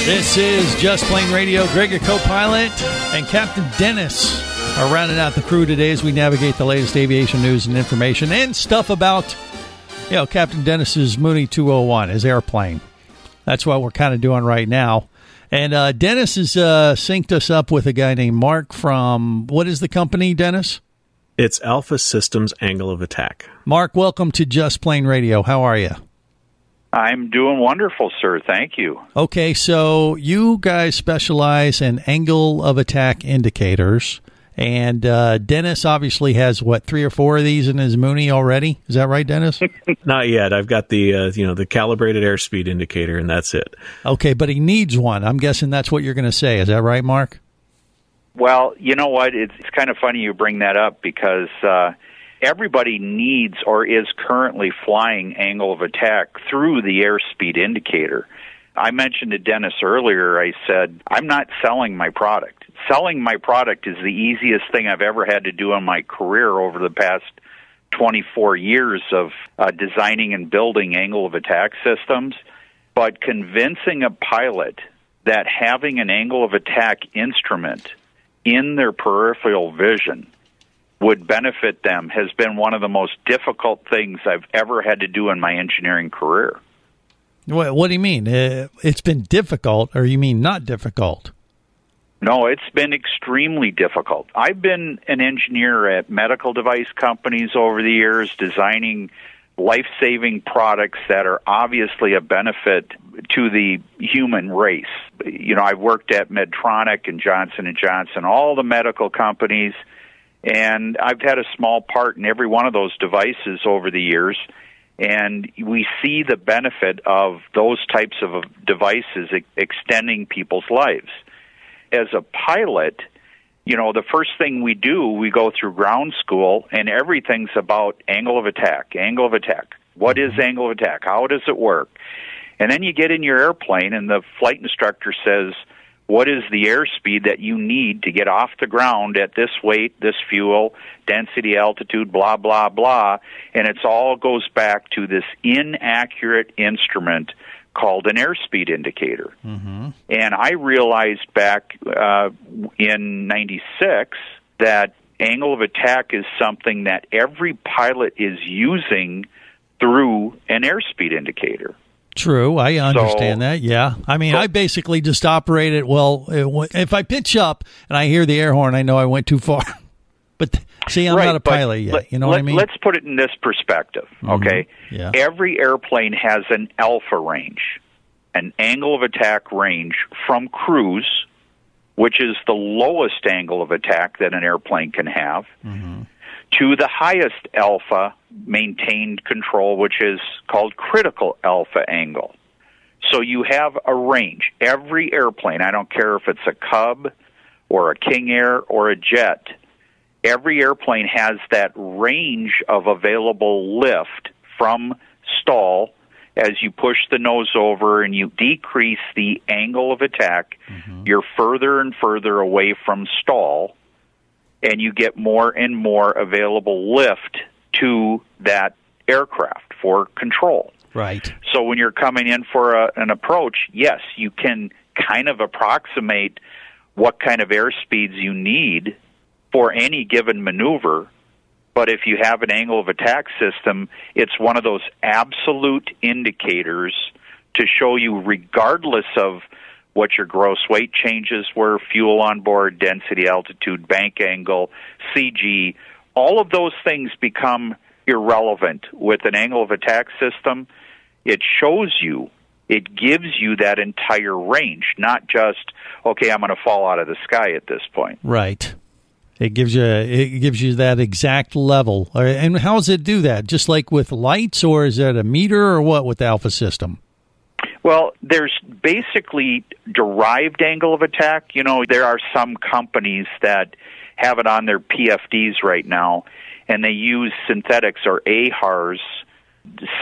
This is Just Plain Radio. Greg, your co-pilot, and Captain Dennis are rounding out the crew today as we navigate the latest aviation news and information and stuff about, Captain Dennis's Mooney 201, his airplane. That's what we're kind of doing right now. And Dennis has synced us up with a guy named Mark from, what is the company, Dennis? It's Alpha Systems Angle of Attack. Mark, welcome to Just Plain Radio. How are you? I'm doing wonderful, sir. Thank you. Okay, so you guys specialize in angle of attack indicators, and Dennis obviously has, 3 or 4 of these in his Mooney already? Is that right, Dennis? Not yet. I've got the the calibrated airspeed indicator, and that's it. Okay, but he needs one. I'm guessing that's what you're going to say. Is that right, Mark? Well, you know what? It's kind of funny you bring that up because everybody needs or is currently flying angle of attack through the airspeed indicator. I mentioned to Dennis earlier, I said, I'm not selling my product. Selling my product is the easiest thing I've ever had to do in my career over the past 24 years of designing and building angle of attack systems. But convincing a pilot that having an angle of attack instrument in their peripheral vision would benefit them has been one of the most difficult things I've ever had to do in my engineering career. What do you mean? It's been difficult, or you mean not difficult? No, it's been extremely difficult. I've been an engineer at medical device companies over the years, designing life-saving products that are obviously a benefit to the human race. I've worked at Medtronic and Johnson & Johnson, all the medical companies, and I've had a small part in every one of those devices over the years, and we see the benefit of those types of devices extending people's lives. As a pilot, the first thing we do, we go through ground school, and everything's about angle of attack, angle of attack. What is angle of attack? How does it work? And then you get in your airplane, and the flight instructor says, what is the airspeed that you need to get off the ground at this weight, this fuel, density, altitude, blah, blah, blah. And it all goes back to this inaccurate instrument called an airspeed indicator. Mm-hmm. And I realized back in 96 that angle of attack is something that every pilot is using through an airspeed indicator. True, I understand that, yeah. I mean, I basically just operate it, if I pitch up and I hear the air horn, I know I went too far. But, see, I'm not a pilot yet, you know what I mean? Let's put it in this perspective, okay? Yeah. Every airplane has an alpha range, an angle of attack range from cruise, which is the lowest angle of attack that an airplane can have, to the highest alpha maintained control, which is called critical alpha angle. So you have a range. Every airplane, I don't care if it's a Cub or a King Air or a jet, every airplane has that range of available lift from stall. As you push the nose over and you decrease the angle of attack, you're further and further away from stall, and you get more and more available lift to that aircraft for control. Right. So when you're coming in for an approach, yes, you can kind of approximate what kind of airspeeds you need for any given maneuver. But if you have an angle of attack system, it's one of those absolute indicators to show you, regardless of what your gross weight changes were, fuel on board, density, altitude, bank angle, CG, all of those things become irrelevant with an angle of attack system. It shows you, it gives you that entire range, not just, okay, I'm going to fall out of the sky at this point. Right. It gives you that exact level. And how does it do that? Just like with lights, or is it a meter, or what with the Alpha system? Well, there's basically derived angle of attack. There are some companies that have it on their PFDs right now, and they use synthetics or AHRS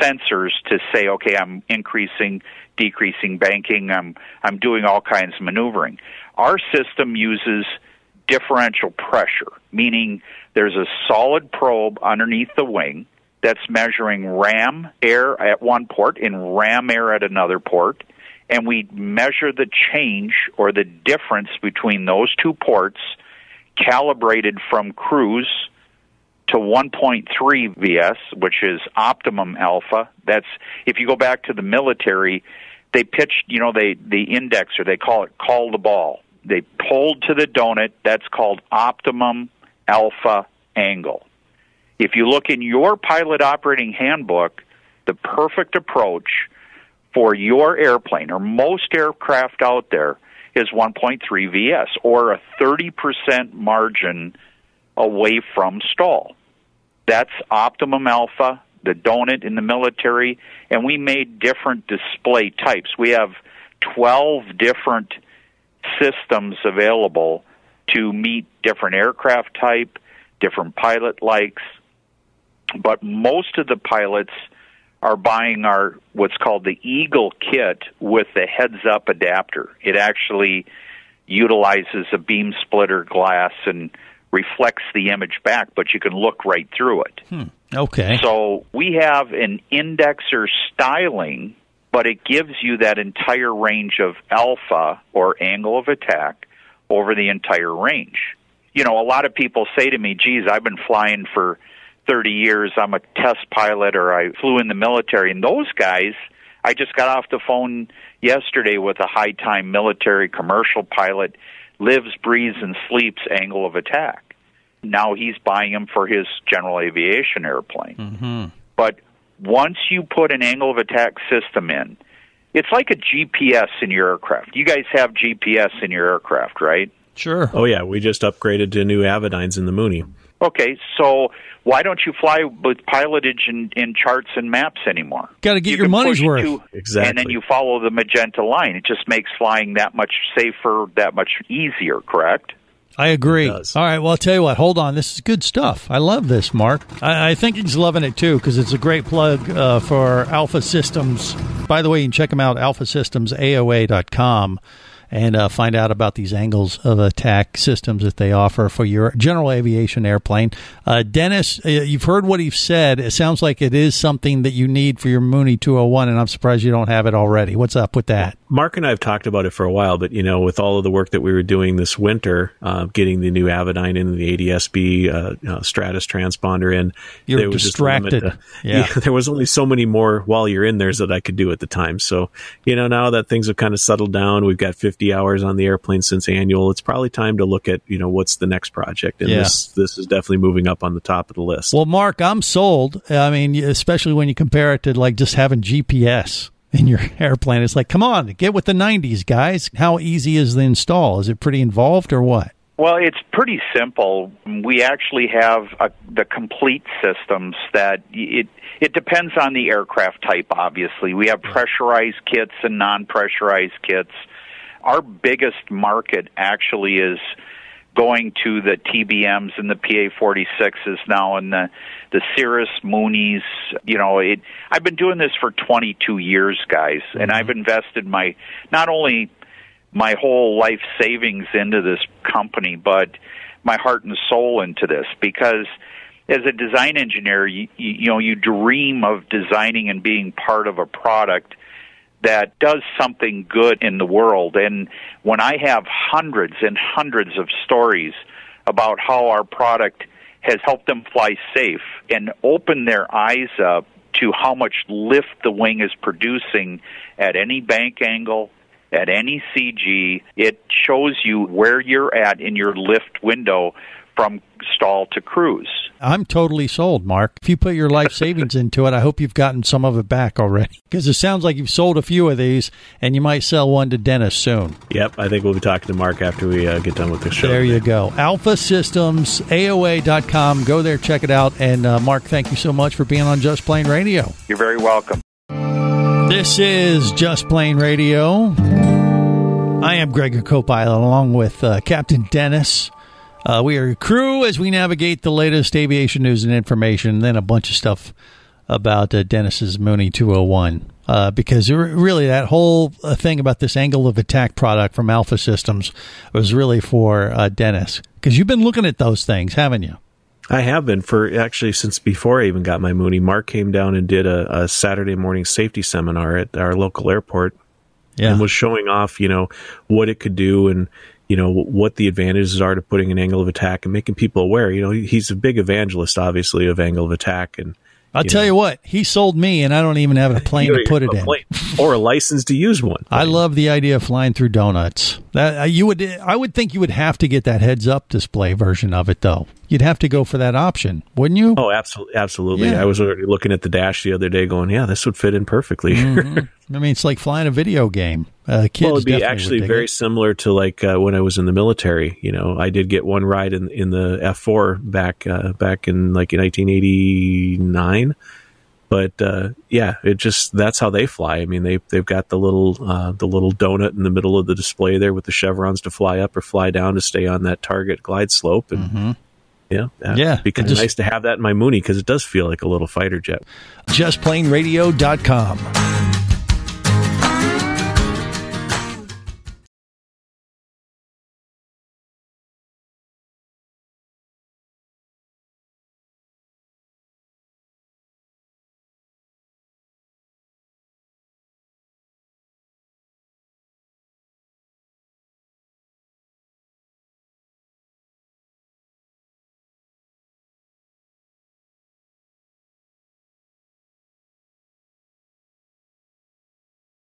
sensors to say, okay, I'm increasing, decreasing banking, I'm doing all kinds of maneuvering. Our system uses differential pressure, meaning there's a solid probe underneath the wing that's measuring ram air at one port and ram air at another port, and we measure the change or the difference between those two ports, calibrated from cruise to 1.3 VS, which is optimum alpha. That's, if you go back to the military, they pitched, the indexer, they call it call the ball. They pulled to the donut, that's called optimum alpha angle. If you look in your pilot operating handbook, the perfect approach for your airplane, or most aircraft out there, is 1.3 VS, or a 30% margin away from stall. That's optimum alpha, the donut in the military, and we made different display types. We have 12 different systems available to meet different aircraft type, different pilot likes, but most of the pilots are buying our what's called the Eagle kit with the heads-up adapter. It actually utilizes a beam splitter glass and reflects the image back, but you can look right through it. Okay. So we have an indexer styling, but it gives you that entire range of alpha, or angle of attack, over the entire range. A lot of people say to me, geez, I've been flying for 30 years, I'm a test pilot, or I flew in the military. And those guys, I just got off the phone yesterday with a high-time military commercial pilot, lives, breathes, and sleeps angle of attack. Now he's buying them for his general aviation airplane. Mm-hmm. But once you put an angle of attack system in, it's like a GPS in your aircraft. You guys have GPS in your aircraft, right? Sure. Oh, yeah. We just upgraded to new Avidynes in the Mooney. Okay, so why don't you fly with pilotage in charts and maps anymore? Got to get your money's worth. Exactly. And then you follow the magenta line. It just makes flying that much safer, that much easier, correct? I agree. All right, well, I'll tell you what. Hold on. This is good stuff. I love this, Mark. I think he's loving it, too, because it's a great plug for Alpha Systems. By the way, you can check them out, alphasystemsaoa.com. And find out about these angles of attack systems that they offer for your general aviation airplane. Dennis, you've heard what he's said. It sounds like it is something that you need for your Mooney 201, and I'm surprised you don't have it already. What's up with that? Mark and I have talked about it for a while, but, with all of the work that we were doing this winter, getting the new Avidyne in, the ADS-B Stratus transponder in. You're distracted. There was only so many more while you're in there that I could do at the time. So, now that things have kind of settled down, we've got 50 hours on the airplane since annual, it's probably time to look at, what's the next project. And this is definitely moving up on the top of the list. Well, Mark, I'm sold. I mean, especially when you compare it to just having GPS in your airplane. It's like, come on, get with the 90s, guys. How easy is the install? Is it pretty involved or what? Well, it's pretty simple. We actually have the complete systems that it depends on the aircraft type, obviously. We have pressurized kits and non-pressurized kits. Our biggest market actually is going to the TBMs and the PA-46s now, and the Cirrus Moonies. I've been doing this for 22 years, guys, and I've invested not only my whole life savings into this company, but my heart and soul into this, because as a design engineer, you dream of designing and being part of a product that does something good in the world. And when I have hundreds and hundreds of stories about how our product has helped them fly safe and open their eyes up to how much lift the wing is producing at any bank angle, at any CG, it shows you where you're at in your lift window from stall to cruise. I'm totally sold, Mark. If you put your life savings into it, I hope you've gotten some of it back already, because it sounds like you've sold a few of these, and you might sell one to Dennis soon. Yep, I think we'll be talking to Mark after we get done with the show. There you go. AlphaSystemsAOA.com. Go there, check it out. And Mark, thank you so much for being on Just Plain Radio. You're very welcome. This is Just Plain Radio. I am Greg, your co-pilot, along with Captain Dennis. We are a crew as we navigate the latest aviation news and information, and then a bunch of stuff about Dennis's Mooney 201. Because really that whole thing about this angle of attack product from Alpha Systems was really for Dennis. Because you've been looking at those things, haven't you? I have been since before I even got my Mooney. Mark came down and did a Saturday morning safety seminar at our local airport. and was showing off, what it could do and, what the advantages are to putting an angle of attack and making people aware. He's a big evangelist, obviously, of angle of attack. And I'll tell you what, he sold me, and I don't even have a plane to put it in. Or a license to use one. I love the idea of flying through donuts. I would think you would have to get that heads-up display version of it, though. You'd have to go for that option, wouldn't you? Oh, absolutely. Yeah. I was already looking at the dash the other day going, yeah, this would fit in perfectly. Mm-hmm. I mean, it's like flying a video game. Kids it'd be actually very similar to like when I was in the military. I did get one ride in the F4 back in like 1989. But that's how they fly. I mean, they've got the little donut in the middle of the display there with the chevrons to fly up or fly down to stay on that target glide slope. And it'd be kind of nice to have that in my Mooney because it does feel like a little fighter jet. JustPlaneRadio.com.